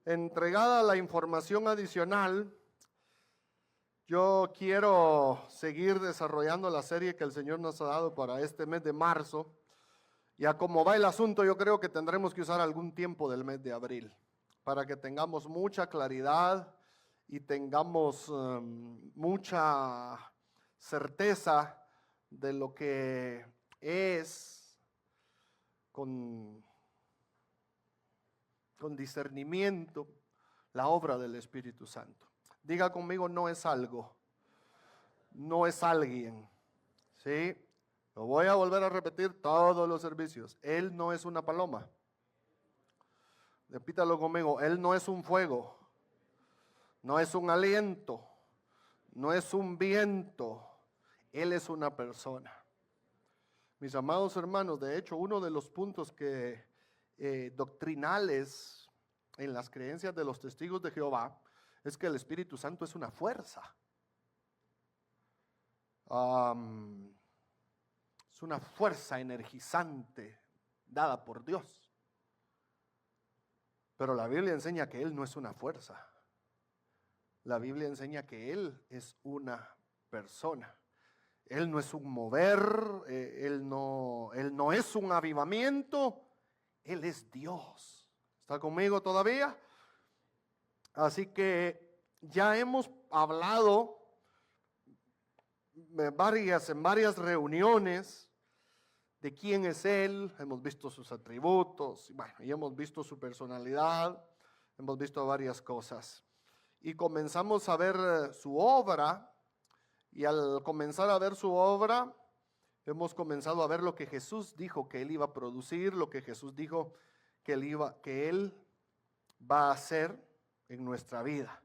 Entregada la información adicional, yo quiero seguir desarrollando la serie que el Señor nos ha dado para este mes de marzo. Ya como va el asunto, yo creo que tendremos que usar algún tiempo del mes de abril para que tengamos mucha claridad y tengamos mucha certeza de lo que es con discernimiento la obra del Espíritu Santo. Diga conmigo, no es algo, no es alguien, ¿sí? Lo voy a volver a repetir todos los servicios. Él no es una paloma. Repítalo conmigo, Él no es un fuego, no es un aliento, no es un viento, Él es una persona. Mis amados hermanos, de hecho, uno de los puntos que doctrinales en las creencias de los testigos de Jehová es que el Espíritu Santo es una fuerza. Es una fuerza energizante dada por Dios. Pero la Biblia enseña que Él no es una fuerza. La Biblia enseña que Él es una persona. Él no es un mover, él no es un avivamiento, Él es Dios. ¿Está conmigo todavía? Así que ya hemos hablado en varias reuniones de quién es Él, hemos visto sus atributos, y hemos visto su personalidad, hemos visto varias cosas. Y comenzamos a ver su obra, y al comenzar a ver su obra, hemos comenzado a ver lo que Jesús dijo que Él iba a producir, lo que Jesús dijo que Él va a hacer en nuestra vida.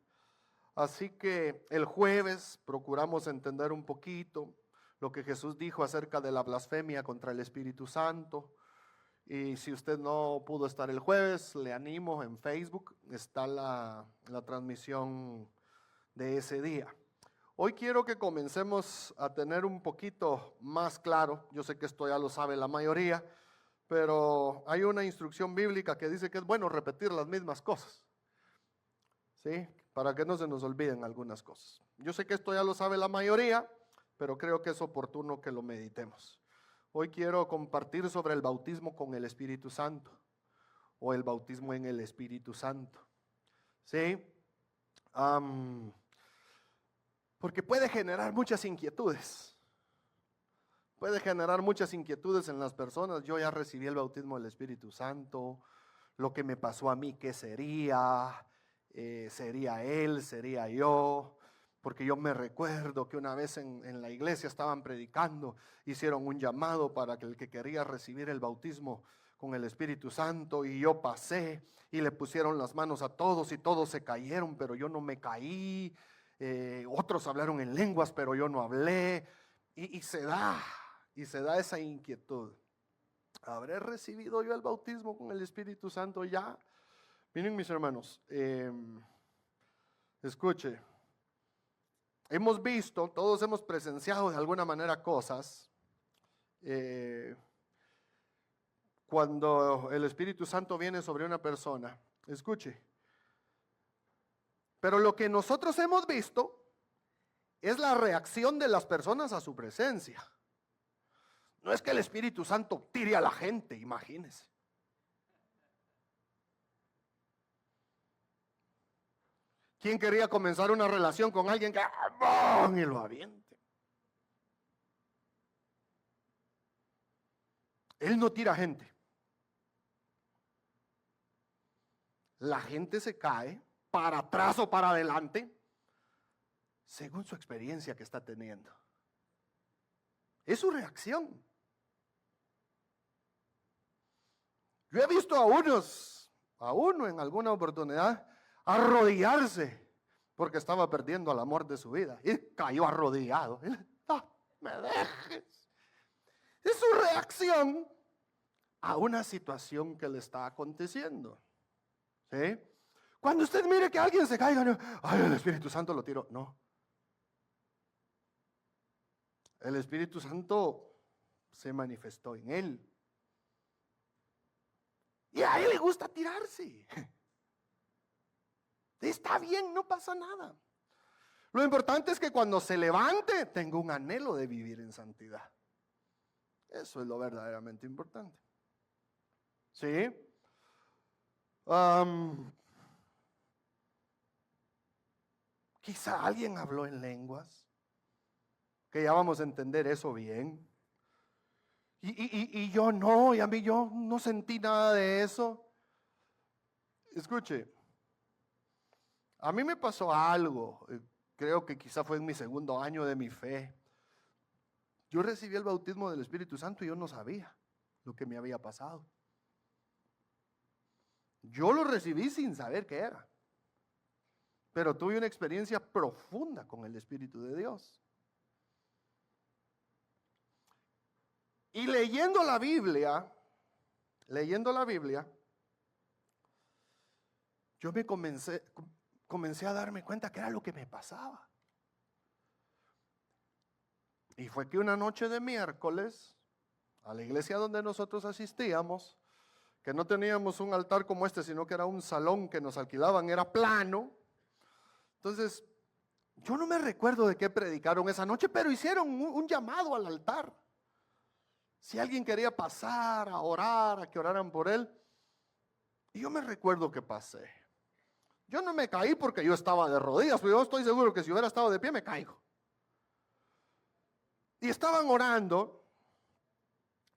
Así que el jueves procuramos entender un poquito lo que Jesús dijo acerca de la blasfemia contra el Espíritu Santo. Y si usted no pudo estar el jueves, le animo, en Facebook está la transmisión de ese día. Hoy quiero que comencemos a tener un poquito más claro, yo sé que esto ya lo sabe la mayoría, pero hay una instrucción bíblica que dice que es bueno repetir las mismas cosas, ¿sí? Para que no se nos olviden algunas cosas. Yo sé que esto ya lo sabe la mayoría, pero creo que es oportuno que lo meditemos. Hoy quiero compartir sobre el bautismo con el Espíritu Santo, o el bautismo en el Espíritu Santo, ¿sí? Porque puede generar muchas inquietudes. Puede generar muchas inquietudes en las personas. Yo ya recibí el bautismo del Espíritu Santo. Lo que me pasó a mí, ¿qué sería? ¿Sería él? ¿Sería yo? Porque yo me recuerdo que una vez en la iglesia estaban predicando, hicieron un llamado para que el que quería recibir el bautismo con el Espíritu Santo, y yo pasé y le pusieron las manos a todos y todos se cayeron, pero yo no me caí. Otros hablaron en lenguas, pero yo no hablé, y se da esa inquietud. ¿Habré recibido yo el bautismo con el Espíritu Santo ya? Miren, mis hermanos, escuche, hemos visto, todos hemos presenciado de alguna manera cosas cuando el Espíritu Santo viene sobre una persona. Escuche, pero lo que nosotros hemos visto es la reacción de las personas a su presencia. No es que el Espíritu Santo tire a la gente, imagínense. ¿Quién quería comenzar una relación con alguien que y lo aviente? Él no tira gente. La gente se cae para atrás o para adelante según su experiencia que está teniendo. Es su reacción. Yo he visto a uno en alguna oportunidad, arrodillarse porque estaba perdiendo el amor de su vida y cayó arrodillado. No me dejes. Es su reacción a una situación que le está aconteciendo, ¿sí? Cuando usted mire que alguien se caiga, no, ay, el Espíritu Santo lo tiró. No. El Espíritu Santo se manifestó en él. Y a él le gusta tirarse. Está bien, no pasa nada. Lo importante es que cuando se levante tenga un anhelo de vivir en santidad. Eso es lo verdaderamente importante. ¿Sí? Quizá alguien habló en lenguas, que ya vamos a entender eso bien. Y yo no, y a mí yo no sentí nada de eso. Escuche, a mí me pasó algo, creo que quizá fue en mi segundo año de mi fe. Yo recibí el bautismo del Espíritu Santo y yo no sabía lo que me había pasado. Yo lo recibí sin saber qué era, pero tuve una experiencia profunda con el Espíritu de Dios. Y leyendo la Biblia, yo me comencé a darme cuenta que era lo que me pasaba. Y fue que una noche de miércoles, a la iglesia donde nosotros asistíamos, que no teníamos un altar como este, sino que era un salón que nos alquilaban, era plano. Entonces, yo no me recuerdo de qué predicaron esa noche, pero hicieron un llamado al altar. Si alguien quería pasar a orar, a que oraran por él. Y yo me recuerdo que pasé. Yo no me caí porque yo estaba de rodillas, pero yo estoy seguro que si hubiera estado de pie me caigo. Y estaban orando.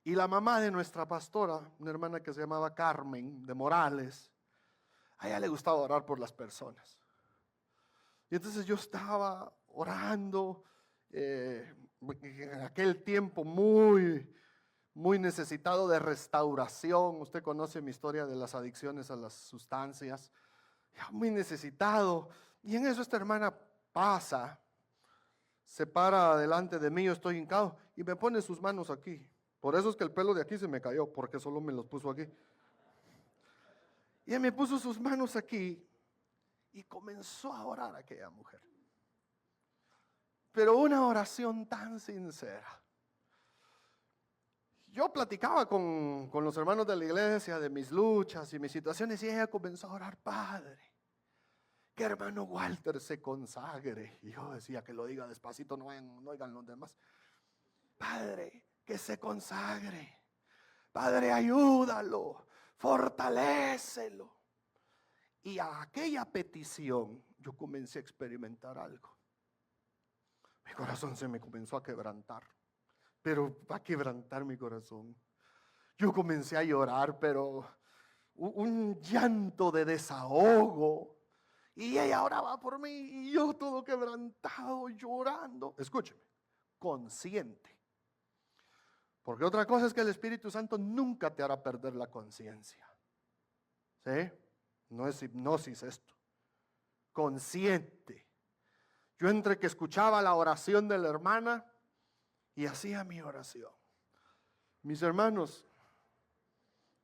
Y la mamá de nuestra pastora, una hermana que se llamaba Carmen de Morales, a ella le gustaba orar por las personas. Y entonces yo estaba orando, en aquel tiempo muy necesitado de restauración. Usted conoce mi historia de las adicciones a las sustancias. Muy necesitado. Y en eso esta hermana pasa, se para delante de mí, yo estoy hincado, y me pone sus manos aquí. Por eso es que el pelo de aquí se me cayó, porque solo me los puso aquí. Y me puso sus manos aquí y comenzó a orar aquella mujer. Pero una oración tan sincera. Yo platicaba con los hermanos de la iglesia de mis luchas y mis situaciones y ella comenzó a orar: Padre, que hermano Walter se consagre. Y yo decía que lo diga despacito, no oigan los demás. Padre, que se consagre. Padre, ayúdalo, fortalécelo. Y a aquella petición yo comencé a experimentar algo. Mi corazón se me comenzó a quebrantar. Pero a quebrantar mi corazón. Yo comencé a llorar, pero un llanto de desahogo. Y ella oraba por mí y yo todo quebrantado, llorando. Escúcheme, consciente. Porque otra cosa es que el Espíritu Santo nunca te hará perder la conciencia. ¿Sí? No es hipnosis esto. Consciente. Yo entre que escuchaba la oración de la hermana y hacía mi oración. Mis hermanos,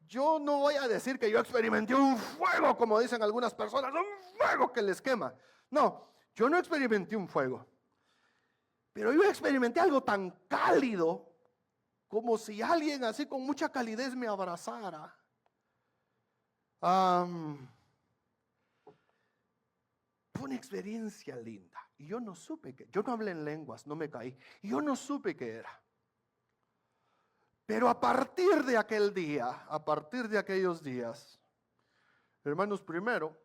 yo no voy a decir que yo experimenté un fuego, como dicen algunas personas, un fuego que les quema. No, yo no experimenté un fuego. Pero yo experimenté algo tan cálido, como si alguien así con mucha calidez me abrazara. Fue una experiencia linda. Y yo no supe yo no hablé en lenguas, no me caí. Y yo no supe qué era. Pero a partir de aquel día, a partir de aquellos días, hermanos, primero,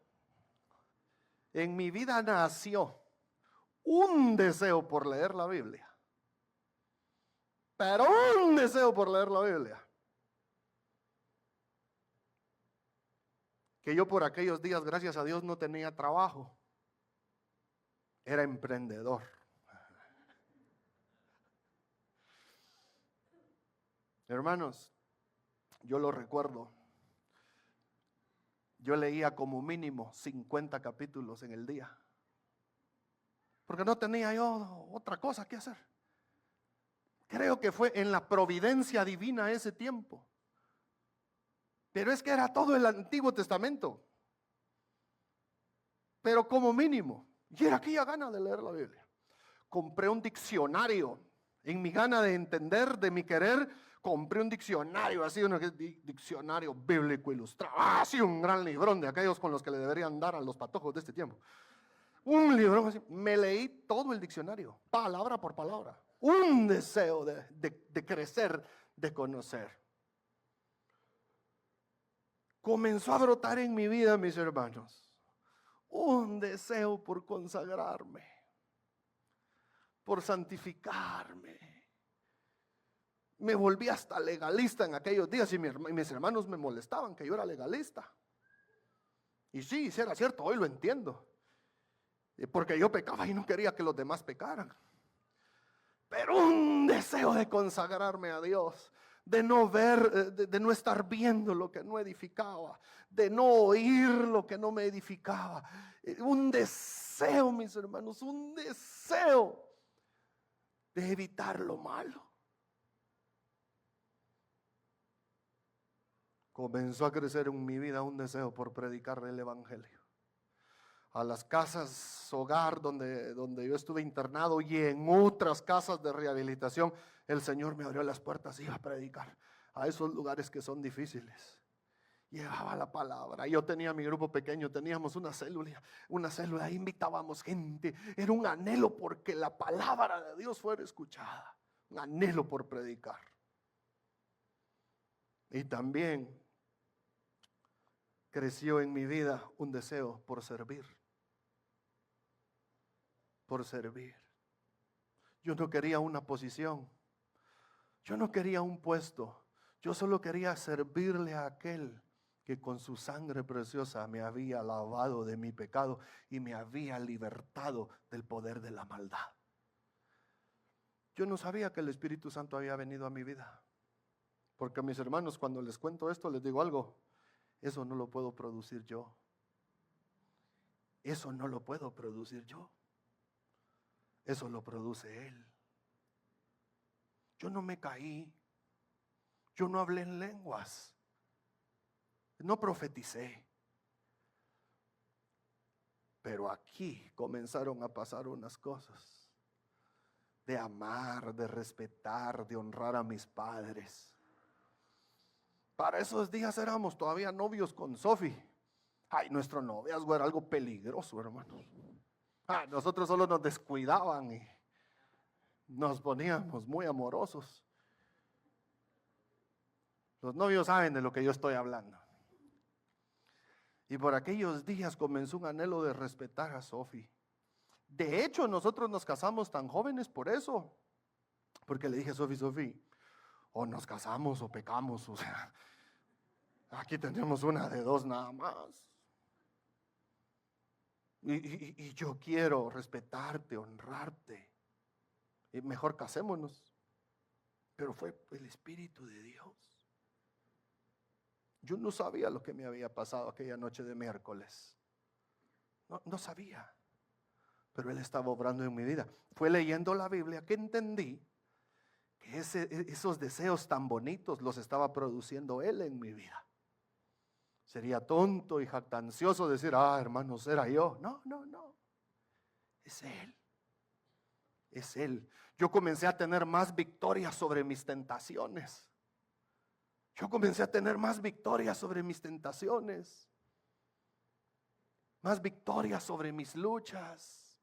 en mi vida nació un deseo por leer la Biblia. Pero un deseo por leer la Biblia. Que yo por aquellos días, gracias a Dios, no tenía trabajo. Era emprendedor. Hermanos, yo lo recuerdo. Yo leía como mínimo 50 capítulos en el día. Porque no tenía yo otra cosa que hacer. Creo que fue en la providencia divina ese tiempo. Pero es que era todo el Antiguo Testamento. Pero como mínimo. Y era aquella gana de leer la Biblia. Compré un diccionario. En mi gana de entender, de mi querer, compré un diccionario, así, diccionario bíblico ilustrado, así un gran librón de aquellos con los que le deberían dar a los patojos de este tiempo. Un librón así, me leí todo el diccionario, palabra por palabra. Un deseo de crecer, de conocer. Comenzó a brotar en mi vida, mis hermanos, un deseo por consagrarme, por santificarme. Me volví hasta legalista en aquellos días y mis hermanos me molestaban que yo era legalista. Y sí era cierto, hoy lo entiendo. Porque yo pecaba y no quería que los demás pecaran. Pero un deseo de consagrarme a Dios, de no ver, de no estar viendo lo que no edificaba, de no oír lo que no me edificaba. Un deseo, mis hermanos, un deseo de evitar lo malo. Comenzó a crecer en mi vida un deseo por predicar el evangelio. A las casas hogar donde yo estuve internado y en otras casas de rehabilitación, el Señor me abrió las puertas y iba a predicar a esos lugares que son difíciles. Llevaba la palabra. Yo tenía mi grupo pequeño, teníamos una célula, invitábamos gente. Era un anhelo porque la palabra de Dios fuera escuchada, un anhelo por predicar. Y también creció en mi vida un deseo por servir. Por servir. Yo no quería una posición. Yo no quería un puesto. Yo solo quería servirle a aquel que con su sangre preciosa me había lavado de mi pecado y me había libertado del poder de la maldad. Yo no sabía que el Espíritu Santo había venido a mi vida. Porque a mis hermanos, cuando les cuento esto, les digo algo. Eso no lo puedo producir yo. Eso no lo puedo producir yo. Eso lo produce Él. Yo no me caí. Yo no hablé en lenguas. No profeticé. Pero aquí comenzaron a pasar unas cosas. De amar, de respetar, de honrar a mis padres. Para esos días éramos todavía novios con Sofi. Ay, nuestro noviazgo era algo peligroso, hermanos. Nosotros solo nos descuidaban y nos poníamos muy amorosos. Los novios saben de lo que yo estoy hablando. Y por aquellos días comenzó un anhelo de respetar a Sofi. De hecho, nosotros nos casamos tan jóvenes por eso. Porque le dije a Sofi, o nos casamos o pecamos, o sea, aquí tenemos una de dos nada más. Y yo quiero respetarte, honrarte. Y mejor casémonos. Pero fue el Espíritu de Dios. Yo no sabía lo que me había pasado aquella noche de miércoles. No sabía. Pero Él estaba obrando en mi vida. Fue leyendo la Biblia que entendí que esos deseos tan bonitos los estaba produciendo Él en mi vida. Sería tonto y jactancioso decir, hermanos, era yo. No. Es Él. Es Él. Yo comencé a tener más victorias sobre mis tentaciones. Yo comencé a tener más victorias sobre mis tentaciones. Más victorias sobre mis luchas.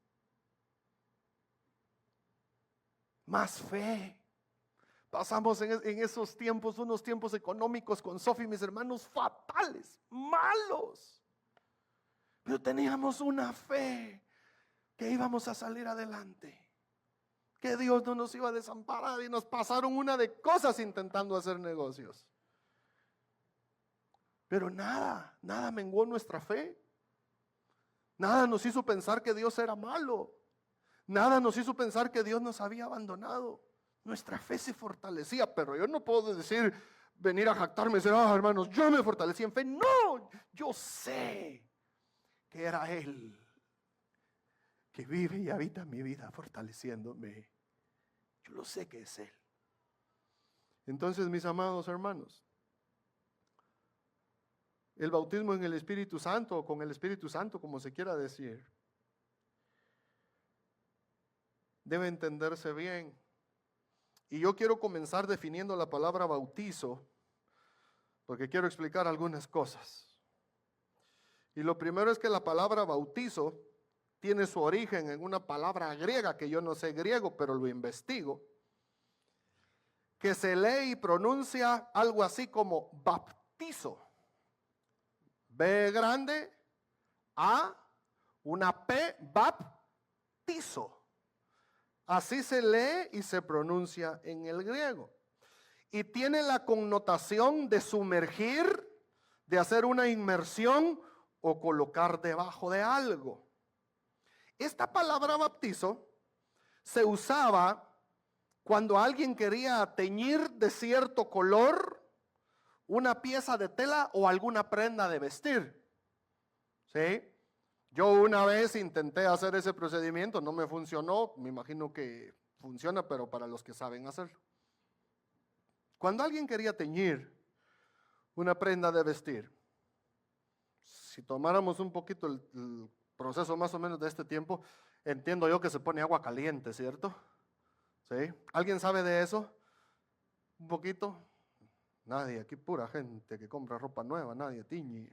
Más fe. Pasamos en esos tiempos, unos tiempos económicos con Sofi y mis hermanos fatales, malos. Pero teníamos una fe que íbamos a salir adelante. Que Dios no nos iba a desamparar y nos pasaron una de cosas intentando hacer negocios. Pero nada menguó nuestra fe. Nada nos hizo pensar que Dios era malo. Nada nos hizo pensar que Dios nos había abandonado. Nuestra fe se fortalecía, pero yo no puedo decir, venir a jactarme y decir, hermanos, yo me fortalecí en fe. No, yo sé que era Él que vive y habita mi vida fortaleciéndome. Yo lo sé que es Él. Entonces, mis amados hermanos, el bautismo en el Espíritu Santo, o con el Espíritu Santo, como se quiera decir, debe entenderse bien. Y yo quiero comenzar definiendo la palabra bautizo, porque quiero explicar algunas cosas. Y lo primero es que la palabra bautizo tiene su origen en una palabra griega, que yo no sé griego, pero lo investigo, que se lee y pronuncia algo así como baptizo. B grande, A, una P, baptizo. Así se lee y se pronuncia en el griego. Y tiene la connotación de sumergir, de hacer una inmersión o colocar debajo de algo. Esta palabra bautizo se usaba cuando alguien quería teñir de cierto color una pieza de tela o alguna prenda de vestir. ¿Sí? Yo una vez intenté hacer ese procedimiento, no me funcionó, me imagino que funciona, pero para los que saben hacerlo. Cuando alguien quería teñir una prenda de vestir, si tomáramos un poquito el proceso más o menos de este tiempo, entiendo yo que se pone agua caliente, ¿cierto? ¿Sí? ¿Alguien sabe de eso? ¿Un poquito? Nadie, aquí pura gente que compra ropa nueva, nadie tiñe.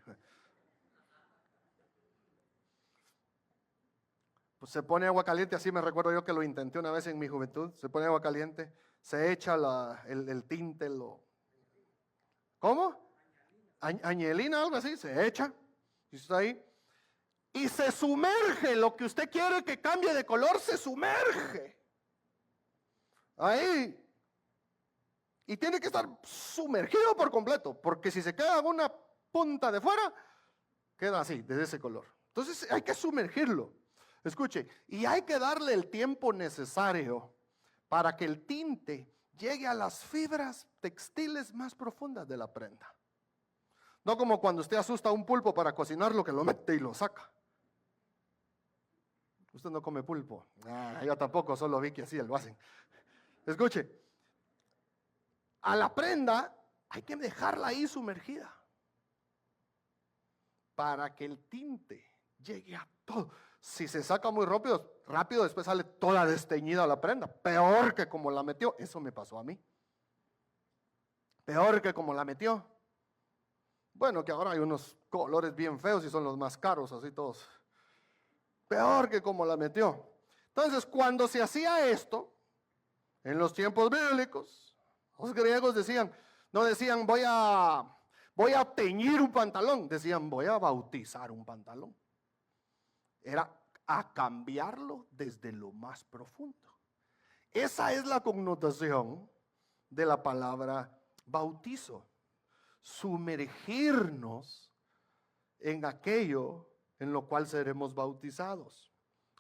Pues se pone agua caliente, así me recuerdo yo que lo intenté una vez en mi juventud, se pone agua caliente, se echa el tinte, ¿cómo? Añelina, algo así, se echa, y está ahí, y se sumerge, lo que usted quiere que cambie de color, se sumerge, ahí, y tiene que estar sumergido por completo, porque si se queda una punta de fuera, queda así, de ese color. Entonces hay que sumergirlo. Escuche, y hay que darle el tiempo necesario para que el tinte llegue a las fibras textiles más profundas de la prenda. No como cuando usted asusta a un pulpo para cocinarlo, que lo mete y lo saca. Usted no come pulpo. Yo tampoco, solo vi que así lo hacen. Escuche, a la prenda hay que dejarla ahí sumergida para que el tinte llegue a todo. Si se saca muy rápido después sale toda desteñida la prenda. Peor que como la metió. Eso me pasó a mí. Peor que como la metió. Bueno, que ahora hay unos colores bien feos y son los más caros, así todos. Peor que como la metió. Entonces, cuando se hacía esto, en los tiempos bíblicos, los griegos no decían voy a teñir un pantalón, decían voy a bautizar un pantalón. Era a cambiarlo desde lo más profundo. Esa es la connotación de la palabra bautizo. Sumergirnos en aquello en lo cual seremos bautizados.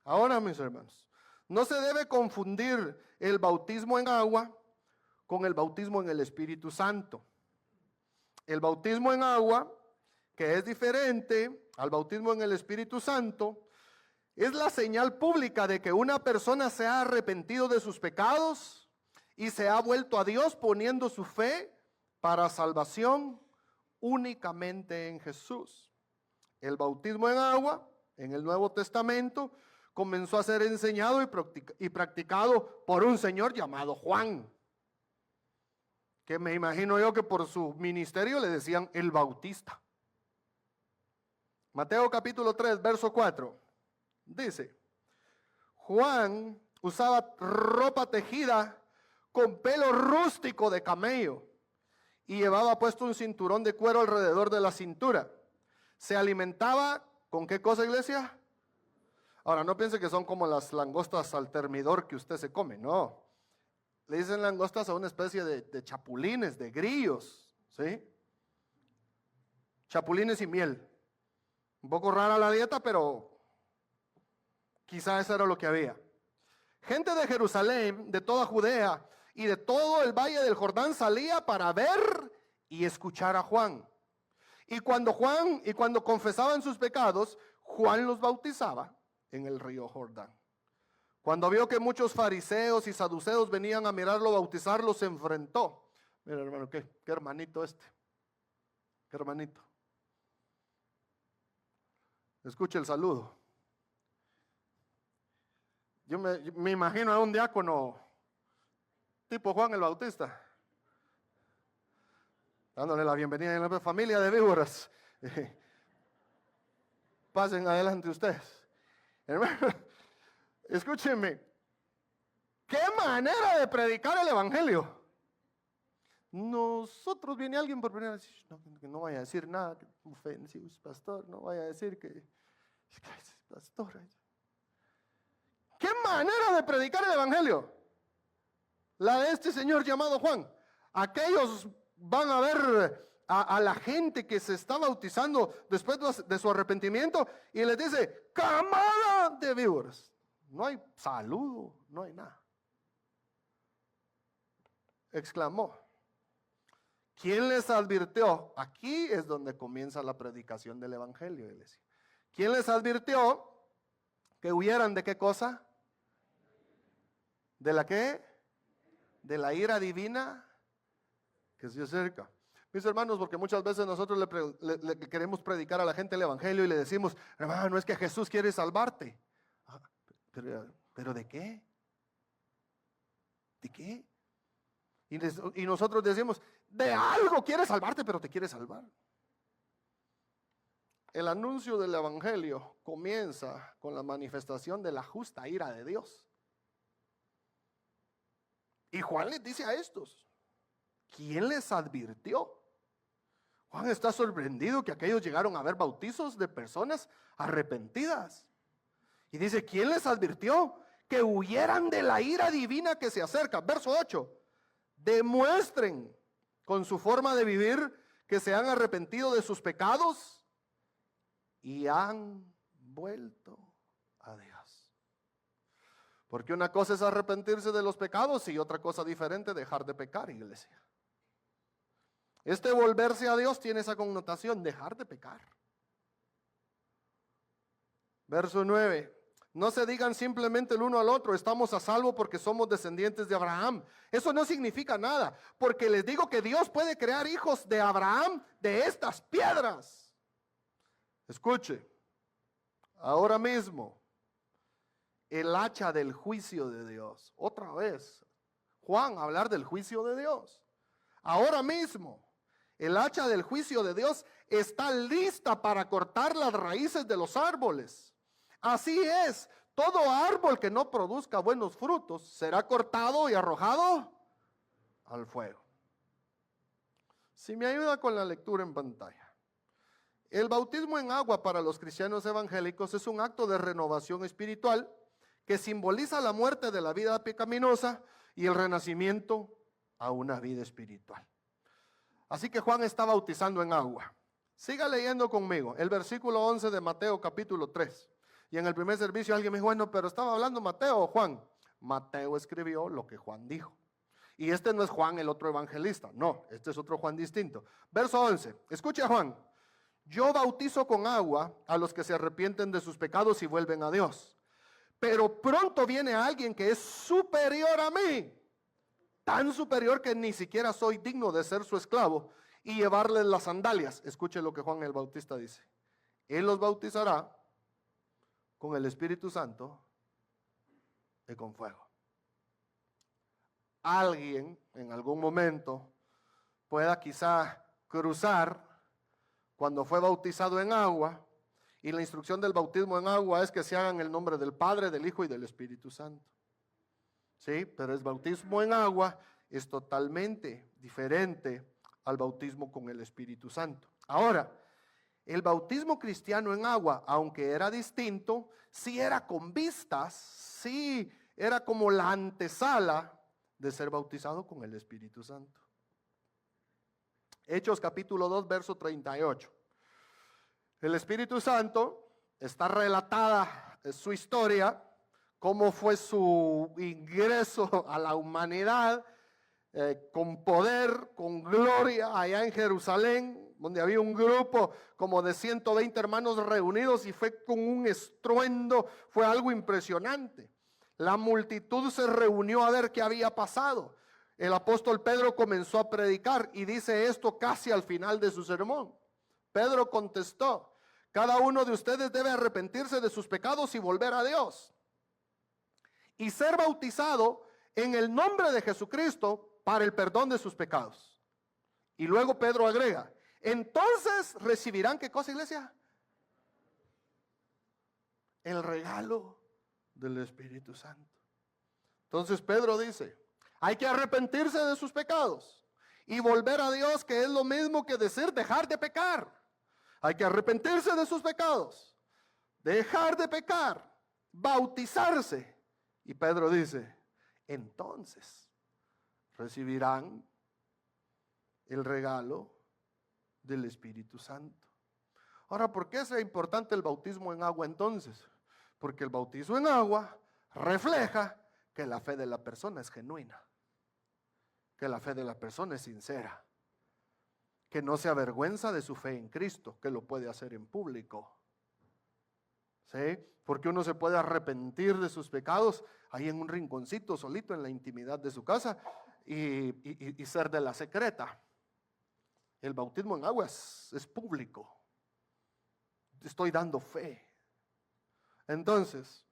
Ahora, mis hermanos, no se debe confundir el bautismo en agua con el bautismo en el Espíritu Santo. El bautismo en agua, que es diferente al bautismo en el Espíritu Santo, es la señal pública de que una persona se ha arrepentido de sus pecados y se ha vuelto a Dios poniendo su fe para salvación únicamente en Jesús. El bautismo en agua, en el Nuevo Testamento, comenzó a ser enseñado y practicado por un señor llamado Juan, que me imagino yo que por su ministerio le decían el Bautista. Mateo capítulo 3, verso 4. Dice, Juan usaba ropa tejida con pelo rústico de camello y llevaba puesto un cinturón de cuero alrededor de la cintura. Se alimentaba ¿con qué cosa, iglesia? Ahora, no piense que son como las langostas al termidor que usted se come, no. Le dicen langostas a una especie de chapulines, de grillos, ¿sí? Chapulines y miel. Un poco rara la dieta, pero quizá eso era lo que había. Gente de Jerusalén, de toda Judea y de todo el valle del Jordán salía para ver y escuchar a Juan. Y cuando confesaban sus pecados, Juan los bautizaba en el río Jordán. Cuando vio que muchos fariseos y saduceos venían a mirarlo bautizarlo, se enfrentó. Mira, hermano, qué hermanito este. Qué hermanito. Escuche el saludo. Yo me imagino a un diácono tipo Juan el Bautista, dándole la bienvenida a la familia de víboras. Pasen adelante ustedes. Hermano, escúchenme. ¿Qué manera de predicar el evangelio? Nosotros, viene alguien por primera vez, que no vaya a decir nada, que ofensivo es pastor, no vaya a decir que es pastor. ¿Qué manera de predicar el evangelio? La de este señor llamado Juan. Aquellos van a ver a la gente que se está bautizando después de su arrepentimiento y les dice, camada de víboras. No hay saludo, no hay nada. Exclamó. ¿Quién les advirtió? Aquí es donde comienza la predicación del evangelio, iglesia. ¿Quién les advirtió que huyeran de qué cosa? ¿De la qué? De la ira divina que se acerca. Mis hermanos, porque muchas veces nosotros le queremos predicar a la gente el evangelio y le decimos, hermano, es que Jesús quiere salvarte. ¿Pero de qué? ¿De qué? Y nosotros decimos, de algo quiere salvarte, pero te quiere salvar. El anuncio del evangelio comienza con la manifestación de la justa ira de Dios. Y Juan les dice a estos, ¿quién les advirtió? Juan está sorprendido que aquellos llegaron a ver bautizos de personas arrepentidas. Y dice, ¿quién les advirtió? Que huyeran de la ira divina que se acerca. Verso 8. Demuestren con su forma de vivir que se han arrepentido de sus pecados y han vuelto a Dios. Porque una cosa es arrepentirse de los pecados y otra cosa diferente, dejar de pecar, iglesia. Este volverse a Dios tiene esa connotación, dejar de pecar. Verso 9. No se digan simplemente el uno al otro, estamos a salvo porque somos descendientes de Abraham. Eso no significa nada, porque les digo que Dios puede crear hijos de Abraham de estas piedras. Escuche, ahora mismo, el hacha del juicio de Dios. Otra vez, Juan, hablar del juicio de Dios. Ahora mismo, el hacha del juicio de Dios está lista para cortar las raíces de los árboles. Así es, todo árbol que no produzca buenos frutos será cortado y arrojado al fuego. Si me ayuda con la lectura en pantalla. El bautismo en agua para los cristianos evangélicos es un acto de renovación espiritual que simboliza la muerte de la vida pecaminosa y el renacimiento a una vida espiritual. Así que Juan está bautizando en agua. Siga leyendo conmigo el versículo 11 de Mateo capítulo 3. Y en el primer servicio alguien me dijo, bueno, pero ¿estaba hablando Mateo o Juan? Mateo escribió lo que Juan dijo. Y este no es Juan el otro evangelista, no, este es otro Juan distinto. Verso 11, escuche a Juan. Yo bautizo con agua a los que se arrepienten de sus pecados y vuelven a Dios. Pero pronto viene alguien que es superior a mí. Tan superior que ni siquiera soy digno de ser su esclavo y llevarles las sandalias. Escuche lo que Juan el Bautista dice. Él los bautizará con el Espíritu Santo y con fuego. Alguien en algún momento pueda quizá cruzar cuando fue bautizado en agua, y la instrucción del bautismo en agua es que se haga en el nombre del Padre, del Hijo y del Espíritu Santo. Sí, pero el bautismo en agua es totalmente diferente al bautismo con el Espíritu Santo. Ahora, el bautismo cristiano en agua, aunque era distinto, sí era con vistas, sí era como la antesala de ser bautizado con el Espíritu Santo. Hechos capítulo 2, verso 38. El Espíritu Santo está relatada su historia, cómo fue su ingreso a la humanidad con poder, con gloria allá en Jerusalén, donde había un grupo como de 120 hermanos reunidos y fue con un estruendo, fue algo impresionante. La multitud se reunió a ver qué había pasado. El apóstol Pedro comenzó a predicar y dice esto casi al final de su sermón. Pedro contestó, cada uno de ustedes debe arrepentirse de sus pecados y volver a Dios y ser bautizado en el nombre de Jesucristo para el perdón de sus pecados. Y luego Pedro agrega, entonces recibirán, ¿qué cosa, iglesia? El regalo del Espíritu Santo. Entonces Pedro dice, hay que arrepentirse de sus pecados y volver a Dios, que es lo mismo que decir dejar de pecar. Hay que arrepentirse de sus pecados, dejar de pecar, bautizarse. Y Pedro dice, entonces recibirán el regalo del Espíritu Santo. Ahora, ¿por qué es importante el bautismo en agua entonces? Porque el bautismo en agua refleja que la fe de la persona es genuina, que la fe de la persona es sincera, que no se avergüenza de su fe en Cristo, que lo puede hacer en público. ¿Sí? Porque uno se puede arrepentir de sus pecados ahí en un rinconcito, solito, en la intimidad de su casa y ser de la secreta. El bautismo en agua es público. Estoy dando fe. Entonces,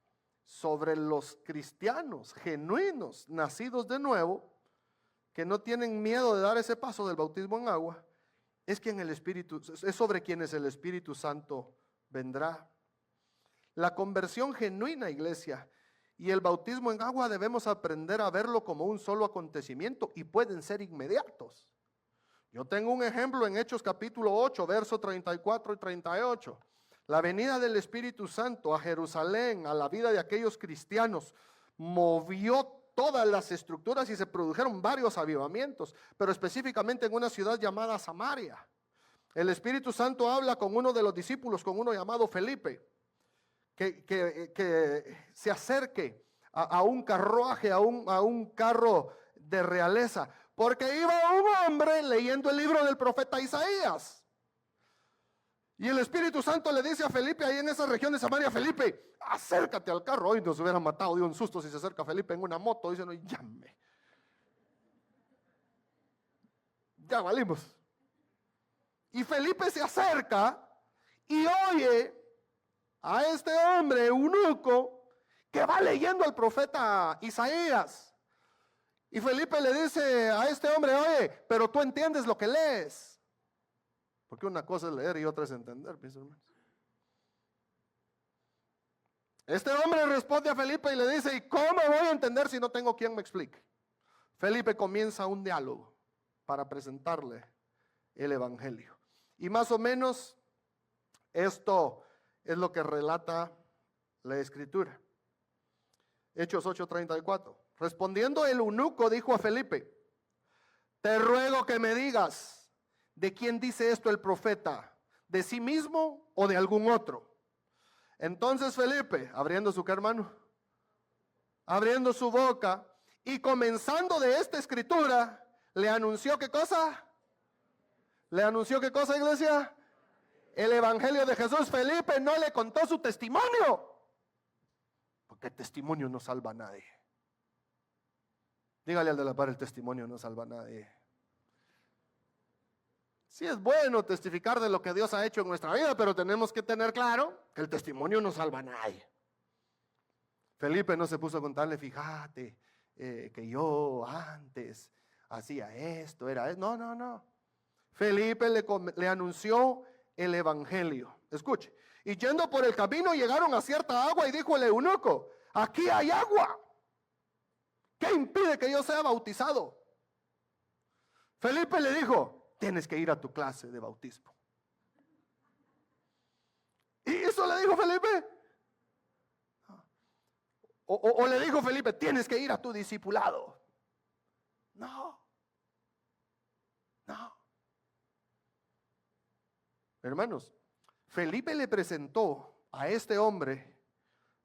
sobre los cristianos genuinos, nacidos de nuevo, que no tienen miedo de dar ese paso del bautismo en agua, es sobre quienes el Espíritu Santo vendrá. La conversión genuina, iglesia, y el bautismo en agua debemos aprender a verlo como un solo acontecimiento y pueden ser inmediatos. Yo tengo un ejemplo en Hechos capítulo 8, versos 34 y 38. La venida del Espíritu Santo a Jerusalén, a la vida de aquellos cristianos, movió todas las estructuras y se produjeron varios avivamientos, pero específicamente en una ciudad llamada Samaria. El Espíritu Santo habla con uno de los discípulos, con uno llamado Felipe, que se acerque a un carruaje, a un carro de realeza, porque iba un hombre leyendo el libro del profeta Isaías. Y el Espíritu Santo le dice a Felipe, ahí en esa región de Samaria, Felipe, acércate al carro. Hoy nos hubieran matado de un susto si se acerca Felipe en una moto. Dice, no, llame. Ya valimos. Y Felipe se acerca y oye a este hombre eunuco que va leyendo al profeta Isaías. Y Felipe le dice a este hombre, oye, pero tú entiendes lo que lees. Porque una cosa es leer y otra es entender, mis hermanos. Este hombre responde a Felipe y le dice, ¿y cómo voy a entender si no tengo quien me explique? Felipe comienza un diálogo para presentarle el evangelio. Y más o menos esto es lo que relata la escritura. Hechos 8:34. Respondiendo el eunuco dijo a Felipe, te ruego que me digas, ¿de quién dice esto el profeta? ¿De sí mismo o de algún otro? Entonces Felipe, abriendo su, ¿qué, hermano? Abriendo su boca y comenzando de esta escritura, le anunció, ¿qué cosa? ¿Le anunció qué cosa, iglesia? El evangelio de Jesús. Felipe no le contó su testimonio, porque el testimonio no salva a nadie. Dígale al de la par, el testimonio no salva a nadie. Sí es bueno testificar de lo que Dios ha hecho en nuestra vida, pero tenemos que tener claro que el testimonio no salva a nadie. Felipe no se puso a contarle, fíjate, que yo antes hacía esto, era esto. No, no, no. Felipe le anunció el evangelio. Escuche. Y yendo por el camino llegaron a cierta agua y dijo el eunuco, aquí hay agua. ¿Qué impide que yo sea bautizado? Felipe le dijo, tienes que ir a tu clase de bautismo. ¿Y eso le dijo Felipe? O le dijo Felipe, tienes que ir a tu discipulado. No. No. Hermanos, Felipe le presentó a este hombre,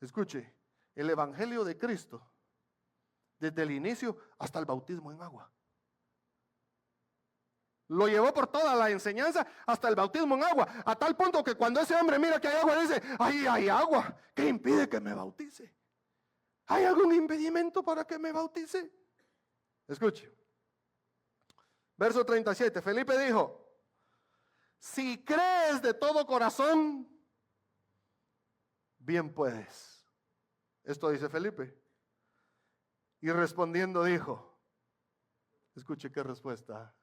escuche, el evangelio de Cristo, desde el inicio hasta el bautismo en agua. Lo llevó por toda la enseñanza hasta el bautismo en agua, a tal punto que cuando ese hombre mira que hay agua, dice, ahí hay agua, ¿qué impide que me bautice? ¿Hay algún impedimento para que me bautice? Escuche. Verso 37, Felipe dijo, si crees de todo corazón, bien puedes. Esto dice Felipe. Y respondiendo dijo, escuche qué respuesta,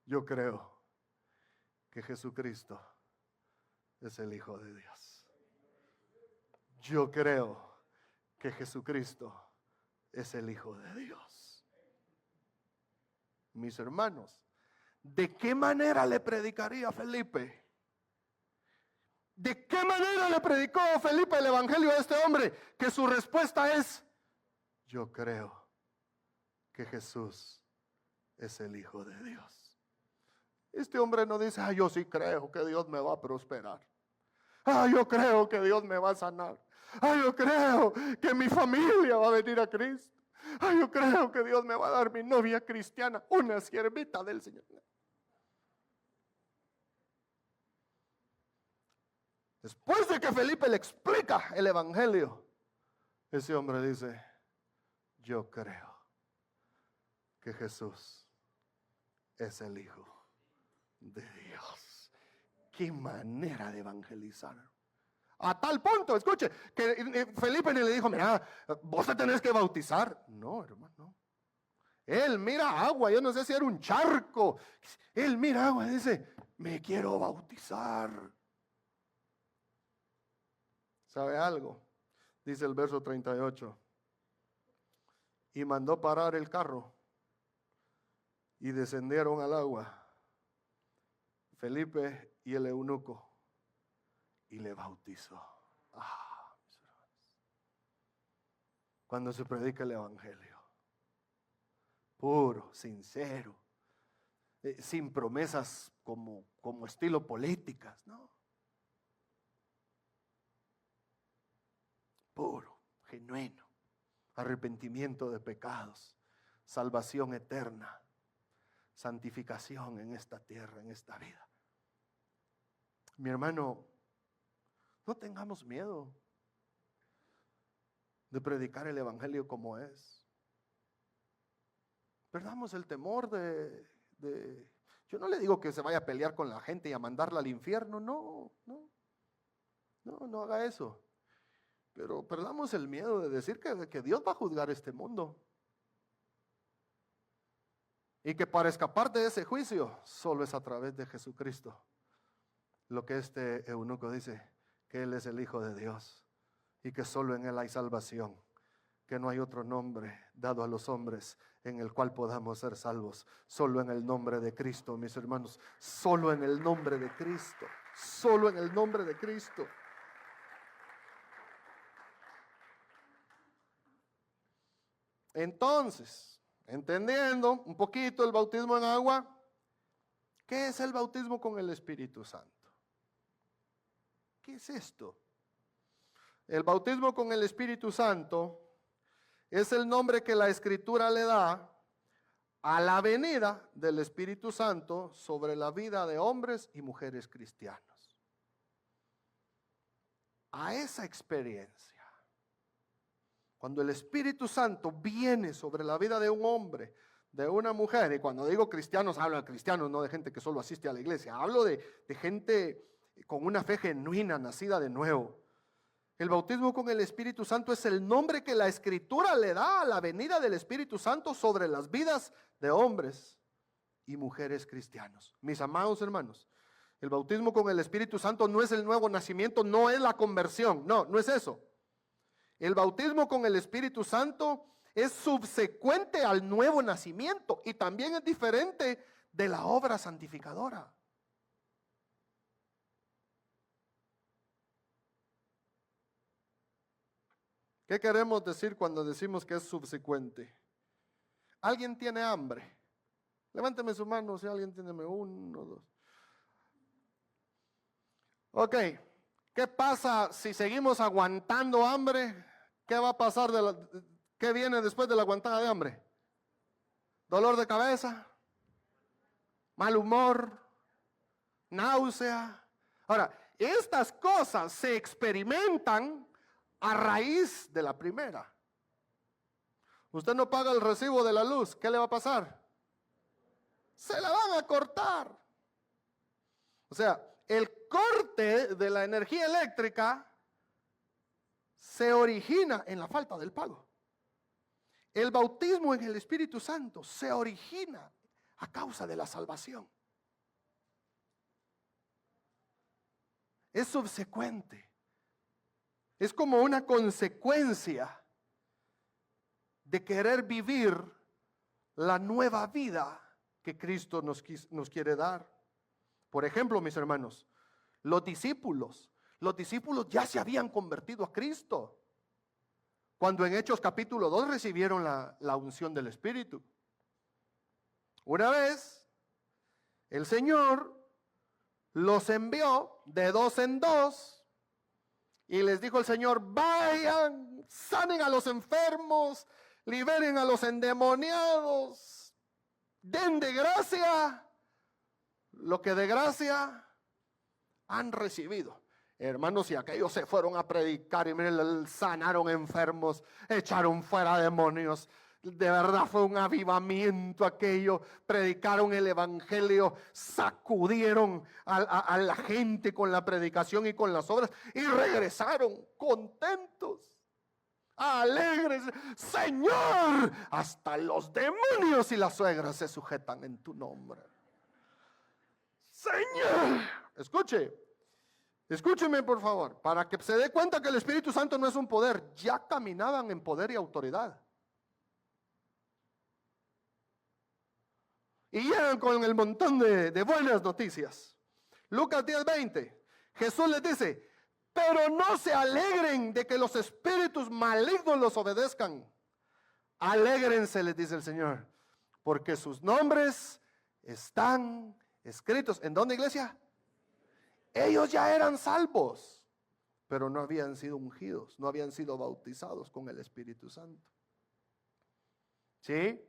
yo creo que Jesucristo es el Hijo de Dios. Yo creo que Jesucristo es el Hijo de Dios. Mis hermanos, ¿de qué manera le predicaría Felipe? ¿De qué manera le predicó Felipe el evangelio a este hombre? Que su respuesta es, yo creo que Jesús es el Hijo de Dios. Este hombre no dice, yo sí creo que Dios me va a prosperar. Yo creo que Dios me va a sanar. Yo creo que mi familia va a venir a Cristo. Yo creo que Dios me va a dar mi novia cristiana, una siervita del Señor. Después de que Felipe le explica el evangelio, ese hombre dice, yo creo que Jesús es el Hijo de Dios. Qué manera de evangelizar. A tal punto, escuche, que Felipe le dijo, mira, vos te tenés que bautizar. No, hermano. Él mira agua, yo no sé si era un charco. Él mira agua y dice, me quiero bautizar. ¿Sabe algo? Dice el verso 38. Y mandó parar el carro y descendieron al agua Felipe y el eunuco y le bautizó. Cuando se predica el evangelio, puro, sincero, sin promesas como estilo políticas, ¿no? Puro, genuino, arrepentimiento de pecados, salvación eterna, santificación en esta tierra, en esta vida. Mi hermano, no tengamos miedo de predicar el evangelio como es. Perdamos el temor yo no le digo que se vaya a pelear con la gente y a mandarla al infierno, no haga eso. Pero perdamos el miedo de decir que Dios va a juzgar este mundo. Y que para escapar de ese juicio, solo es a través de Jesucristo. Lo que este eunuco dice, que Él es el Hijo de Dios y que solo en Él hay salvación, que no hay otro nombre dado a los hombres en el cual podamos ser salvos, solo en el nombre de Cristo, mis hermanos, solo en el nombre de Cristo, solo en el nombre de Cristo. Entonces, entendiendo un poquito el bautismo en agua, ¿qué es el bautismo con el Espíritu Santo? ¿Qué es esto? El bautismo con el Espíritu Santo es el nombre que la Escritura le da a la venida del Espíritu Santo sobre la vida de hombres y mujeres cristianos. A esa experiencia, cuando el Espíritu Santo viene sobre la vida de un hombre, de una mujer, y cuando digo cristianos, hablo de cristianos, no de gente que solo asiste a la iglesia, hablo de gente con una fe genuina, nacida de nuevo. El bautismo con el Espíritu Santo es el nombre que la Escritura le da a la venida del Espíritu Santo sobre las vidas de hombres y mujeres cristianos. Mis amados hermanos, el bautismo con el Espíritu Santo no es el nuevo nacimiento, no es la conversión, no es eso. El bautismo con el Espíritu Santo es subsecuente al nuevo nacimiento y también es diferente de la obra santificadora. ¿Qué queremos decir cuando decimos que es subsecuente? ¿Alguien tiene hambre? Levánteme su mano si alguien tiene hambre. 1, 2. Ok, ¿qué pasa si seguimos aguantando hambre? ¿Qué va a pasar? ¿Qué viene después de la aguantada de hambre? Dolor de cabeza, mal humor, náusea. Ahora, estas cosas se experimentan a raíz de la primera. Usted no paga el recibo de la luz, ¿qué le va a pasar? Se la van a cortar. O sea, el corte de la energía eléctrica se origina en la falta del pago. El bautismo en el Espíritu Santo se origina a causa de la salvación. Es subsecuente. Es como una consecuencia de querer vivir la nueva vida que Cristo nos quiere dar. Por ejemplo, mis hermanos, los discípulos ya se habían convertido a Cristo cuando en Hechos capítulo 2 recibieron la unción del Espíritu. Una vez el Señor los envió de 2 en 2 y les dijo el Señor: vayan, sanen a los enfermos, liberen a los endemoniados, den de gracia lo que de gracia han recibido. Hermanos, y aquellos se fueron a predicar y miren, sanaron enfermos, echaron fuera demonios. De verdad fue un avivamiento aquello. Predicaron el evangelio, sacudieron a la gente con la predicación y con las obras y regresaron contentos, alegres. Señor, hasta los demonios y las suegras se sujetan en tu nombre. Señor, escúcheme por favor, para que se dé cuenta que el Espíritu Santo no es un poder. Ya caminaban en poder y autoridad. Y llegan con el montón de buenas noticias. Lucas 10:20, Jesús les dice: pero no se alegren de que los espíritus malignos los obedezcan. Alégrense, les dice el Señor, porque sus nombres están escritos. ¿En dónde, iglesia? Ellos ya eran salvos, pero no habían sido ungidos, no habían sido bautizados con el Espíritu Santo. ¿Sí?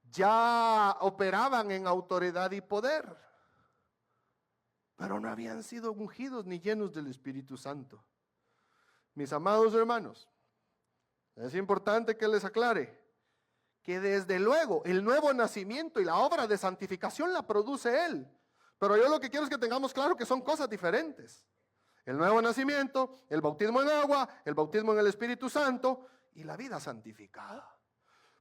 Ya operaban en autoridad y poder, pero no habían sido ungidos ni llenos del Espíritu Santo. Mis amados hermanos, es importante que les aclare que desde luego el nuevo nacimiento y la obra de santificación la produce Él. Pero yo lo que quiero es que tengamos claro que son cosas diferentes. El nuevo nacimiento, el bautismo en agua, el bautismo en el Espíritu Santo y la vida santificada.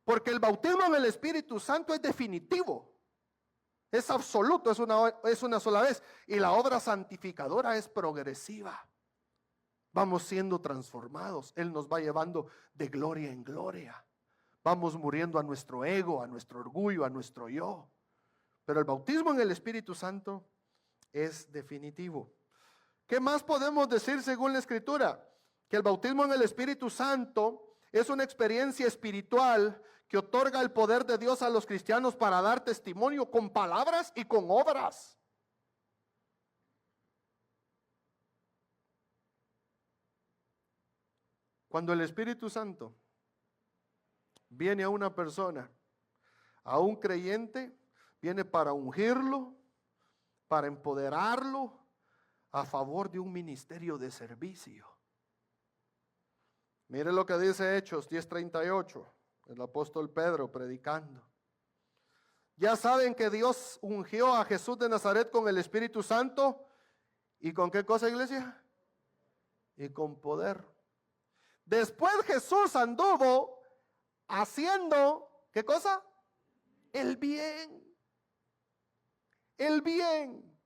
Porque el bautismo en el Espíritu Santo es definitivo, es absoluto, es una sola vez. Y la obra santificadora es progresiva. Vamos siendo transformados. Él nos va llevando de gloria en gloria. Vamos muriendo a nuestro ego, a nuestro orgullo, a nuestro yo. Pero el bautismo en el Espíritu Santo es definitivo. ¿Qué más podemos decir según la Escritura? Que el bautismo en el Espíritu Santo es una experiencia espiritual que otorga el poder de Dios a los cristianos para dar testimonio con palabras y con obras. Cuando el Espíritu Santo viene a una persona, a un creyente, viene para ungirlo, para empoderarlo a favor de un ministerio de servicio. Mire lo que dice Hechos 10:38, el apóstol Pedro predicando. Ya saben que Dios ungió a Jesús de Nazaret con el Espíritu Santo. ¿Y con qué cosa, iglesia? Y con poder. Después Jesús anduvo haciendo, ¿qué cosa? El bien. El bien.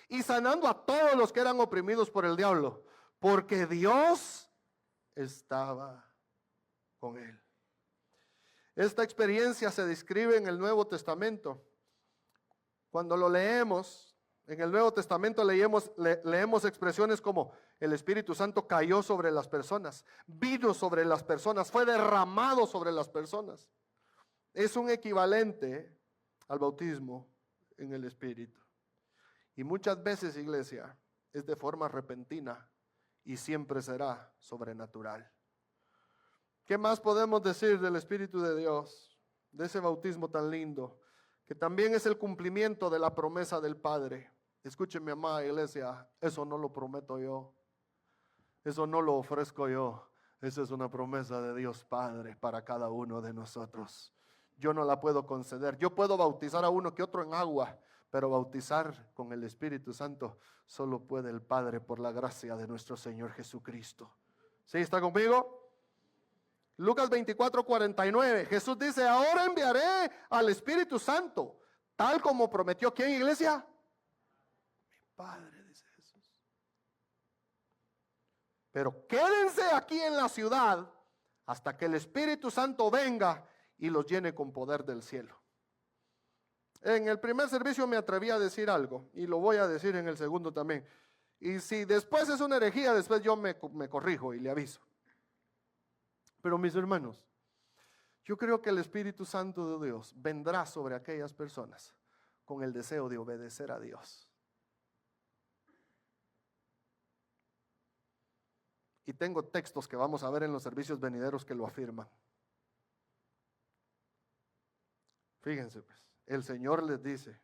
Y sanando a todos los que eran oprimidos por el diablo, porque Dios estaba con él. Esta experiencia se describe en el Nuevo Testamento. Cuando lo leemos, en el Nuevo Testamento leemos expresiones como: el Espíritu Santo cayó sobre las personas, vino sobre las personas, fue derramado sobre las personas. Es un equivalente al bautismo en el Espíritu. Y muchas veces, iglesia, es de forma repentina y siempre será sobrenatural. ¿Qué más podemos decir del Espíritu de Dios? De ese bautismo tan lindo, que también es el cumplimiento de la promesa del Padre. Escúcheme, amada iglesia, eso no lo prometo yo, eso no lo ofrezco yo, esa es una promesa de Dios Padre para cada uno de nosotros. Yo no la puedo conceder. Yo puedo bautizar a uno que otro en agua, pero bautizar con el Espíritu Santo solo puede el Padre por la gracia de nuestro Señor Jesucristo. ¿Sí está conmigo? Lucas 24:49. Jesús dice, ahora enviaré al Espíritu Santo, tal como prometió. ¿Quién, iglesia? Mi Padre, dice Jesús. Pero quédense aquí en la ciudad hasta que el Espíritu Santo venga y los llene con poder del cielo. En el primer servicio me atreví a decir algo y lo voy a decir en el segundo también. Y si después es una herejía, después yo me corrijo y le aviso. Pero mis hermanos, yo creo que el Espíritu Santo de Dios vendrá sobre aquellas personas con el deseo de obedecer a Dios. Y tengo textos que vamos a ver en los servicios venideros que lo afirman. Fíjense pues, el Señor les dice,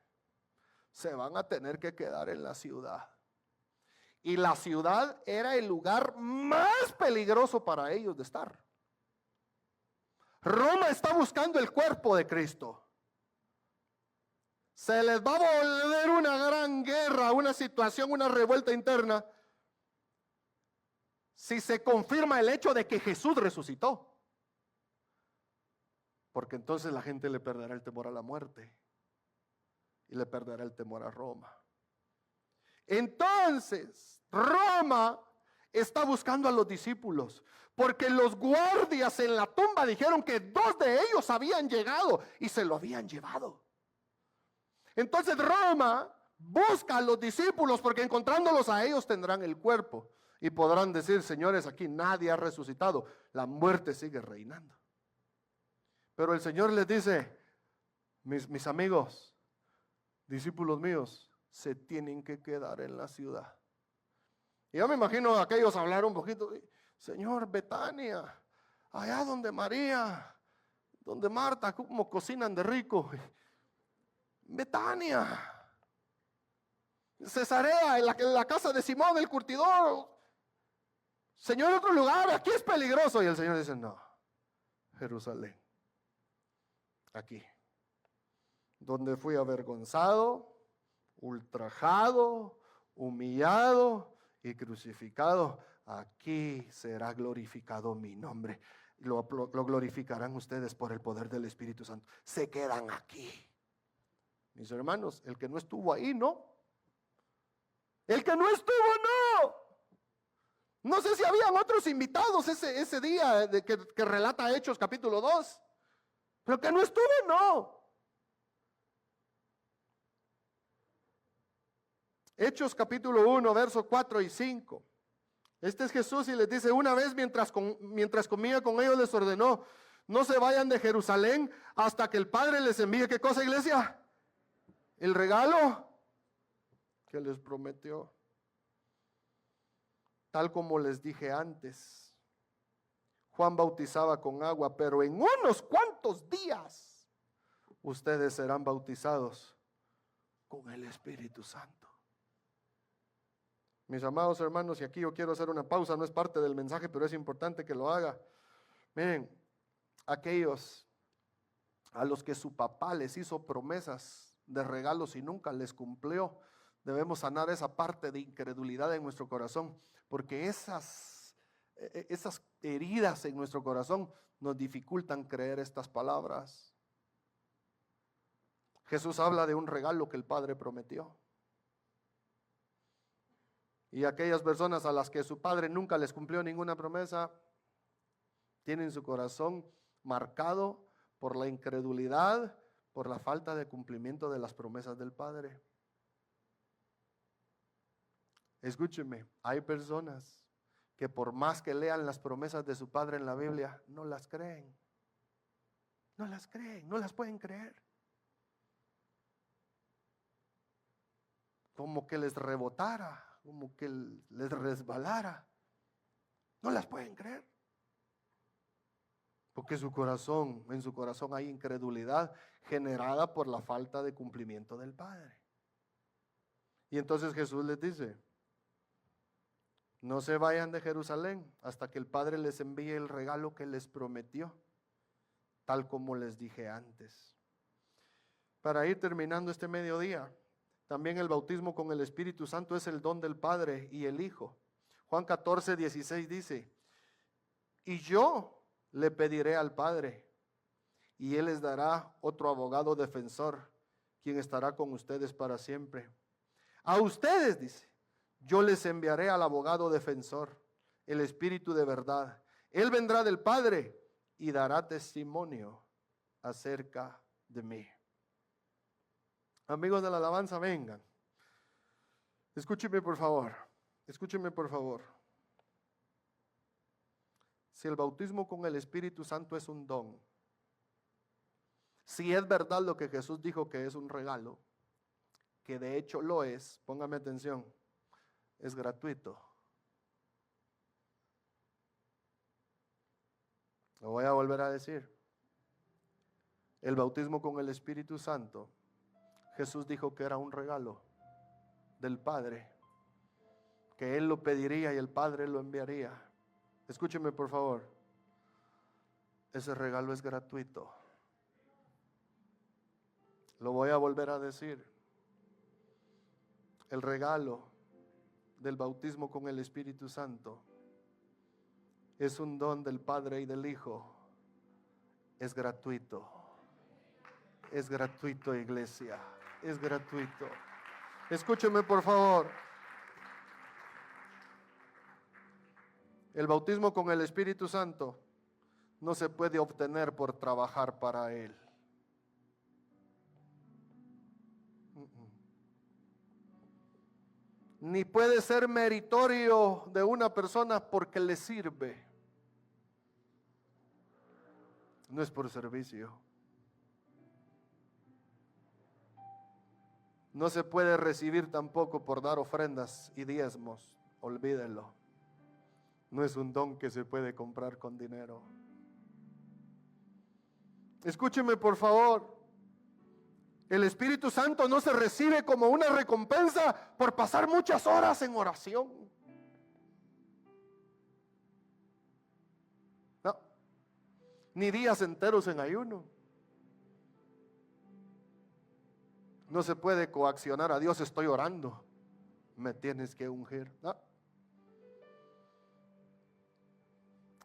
se van a tener que quedar en la ciudad. Y la ciudad era el lugar más peligroso para ellos de estar. Roma está buscando el cuerpo de Cristo. Se les va a volver una gran guerra, una situación, una revuelta interna, si se confirma el hecho de que Jesús resucitó. Porque entonces la gente le perderá el temor a la muerte y le perderá el temor a Roma. Entonces, Roma está buscando a los discípulos, porque los guardias en la tumba dijeron que 2 de ellos habían llegado y se lo habían llevado. Entonces Roma busca a los discípulos, porque encontrándolos a ellos tendrán el cuerpo y podrán decir, señores, aquí nadie ha resucitado, la muerte sigue reinando. Pero el Señor les dice, mis amigos, discípulos míos, se tienen que quedar en la ciudad. Y yo me imagino a aquellos hablar un poquito, Señor, Betania, allá donde María, donde Marta, como cocinan de rico. Betania, Cesarea, en la casa de Simón el curtidor. Señor, otro lugar, aquí es peligroso. Y el Señor dice, no, Jerusalén, aquí, donde fui avergonzado, ultrajado, humillado y crucificado, aquí será glorificado mi nombre. Lo glorificarán ustedes por el poder del Espíritu Santo. Se quedan aquí. Mis hermanos, el que no estuvo ahí, no. El que no estuvo, no. No sé si habían otros invitados ese día que relata Hechos capítulo 2. Pero el que no estuvo, no. Hechos capítulo 1, versos 4 y 5. Este es Jesús y les dice, una vez mientras comía con ellos les ordenó, no se vayan de Jerusalén hasta que el Padre les envíe, ¿qué cosa, iglesia? El regalo que les prometió. Tal como les dije antes, Juan bautizaba con agua, pero en unos cuantos días ustedes serán bautizados con el Espíritu Santo. Mis amados hermanos, y aquí yo quiero hacer una pausa, no es parte del mensaje, pero es importante que lo haga. Miren, aquellos a los que su papá les hizo promesas de regalos y nunca les cumplió, debemos sanar esa parte de incredulidad en nuestro corazón, porque esas heridas en nuestro corazón nos dificultan creer estas palabras. Jesús habla de un regalo que el Padre prometió. Y aquellas personas a las que su padre nunca les cumplió ninguna promesa, tienen su corazón marcado por la incredulidad, por la falta de cumplimiento de las promesas del Padre. Escúcheme, hay personas que por más que lean las promesas de su Padre en la Biblia, no las creen. No las creen, no las pueden creer. Como que les rebotara, como que les resbalara. No las pueden creer. Porque en su corazón hay incredulidad generada por la falta de cumplimiento del Padre. Y entonces Jesús les dice, no se vayan de Jerusalén hasta que el Padre les envíe el regalo que les prometió, tal como les dije antes. Para ir terminando este mediodía, también el bautismo con el Espíritu Santo es el don del Padre y el Hijo. Juan 14, 16 dice, y yo le pediré al Padre, y Él les dará otro abogado defensor, quien estará con ustedes para siempre. A ustedes, dice, yo les enviaré al abogado defensor, el Espíritu de verdad. Él vendrá del Padre y dará testimonio acerca de mí. Amigos de la alabanza, vengan. Escúcheme por favor, escúcheme por favor. Si el bautismo con el Espíritu Santo es un don, si es verdad lo que Jesús dijo que es un regalo, que de hecho lo es, póngame atención, es gratuito. Lo voy a volver a decir. El bautismo con el Espíritu Santo, Jesús dijo que era un regalo del Padre, que Él lo pediría y el Padre lo enviaría. Escúcheme por favor, ese regalo es gratuito. Lo voy a volver a decir. El regalo del bautismo con el Espíritu Santo es un don del Padre y del Hijo. Es gratuito. Es gratuito, iglesia. Es gratuito. Escúcheme por favor. El bautismo con el Espíritu Santo no se puede obtener por trabajar para Él. Ni puede ser meritorio de una persona porque le sirve. No es por servicio. No se puede recibir tampoco por dar ofrendas y diezmos. Olvídenlo. No es un don que se puede comprar con dinero. Escúcheme por favor. El Espíritu Santo no se recibe como una recompensa por pasar muchas horas en oración. No. Ni días enteros en ayuno. No se puede coaccionar a Dios, estoy orando, me tienes que ungir. No.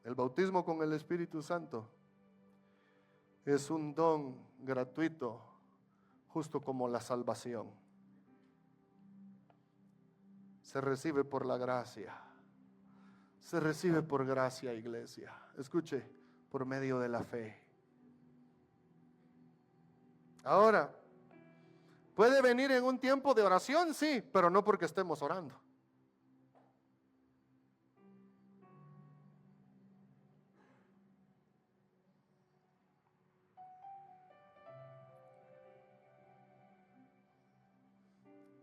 El bautismo con el Espíritu Santo es un don gratuito, justo como la salvación. Se recibe por la gracia. Se recibe por gracia, iglesia. Escuche, por medio de la fe. Ahora, puede venir en un tiempo de oración, sí, pero no porque estemos orando.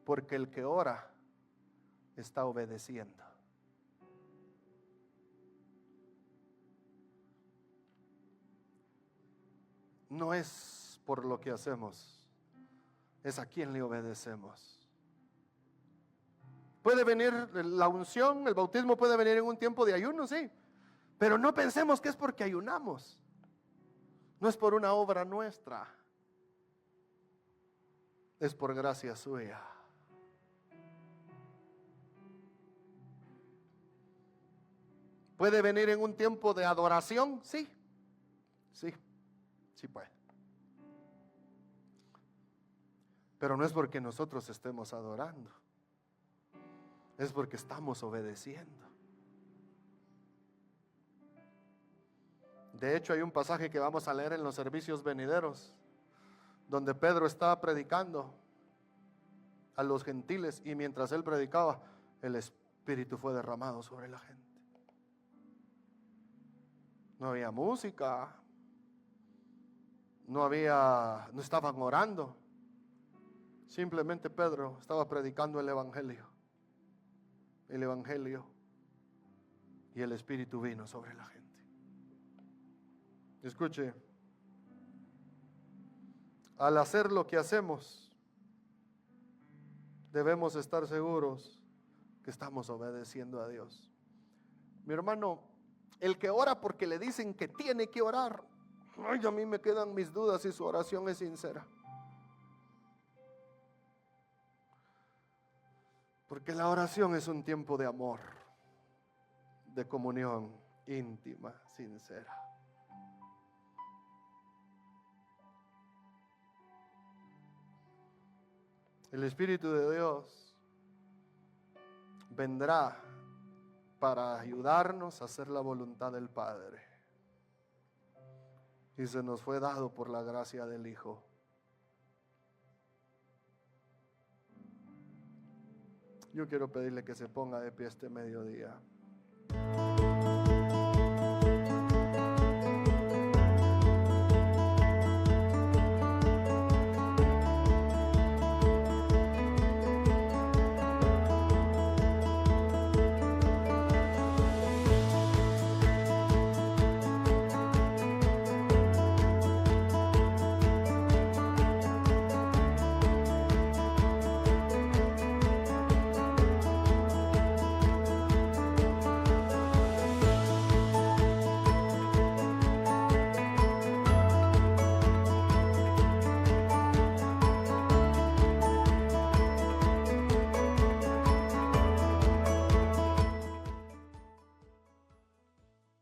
Porque el que ora está obedeciendo. No es por lo que hacemos, es a quien le obedecemos. Puede venir la unción, el bautismo puede venir en un tiempo de ayuno, sí, pero no pensemos que es porque ayunamos. No es por una obra nuestra, es por gracia suya. ¿Puede venir en un tiempo de adoración? Sí, sí, sí puede. Pero no es porque nosotros estemos adorando, es porque estamos obedeciendo. De hecho, hay un pasaje que vamos a leer en los servicios venideros, donde Pedro estaba predicando a los gentiles y mientras él predicaba, el Espíritu fue derramado sobre la gente. No había música, no estaban orando. Simplemente Pedro estaba predicando el Evangelio. El Evangelio. Y el Espíritu vino sobre la gente. Escuche. Al hacer lo que hacemos, debemos estar seguros que estamos obedeciendo a Dios. Mi hermano, el que ora porque le dicen que tiene que orar, ay, a mí me quedan mis dudas si su oración es sincera. Porque la oración es un tiempo de amor, de comunión íntima, sincera. El Espíritu de Dios vendrá para ayudarnos a hacer la voluntad del Padre. Y se nos fue dado por la gracia del Hijo. Yo quiero pedirle que se ponga de pie este mediodía.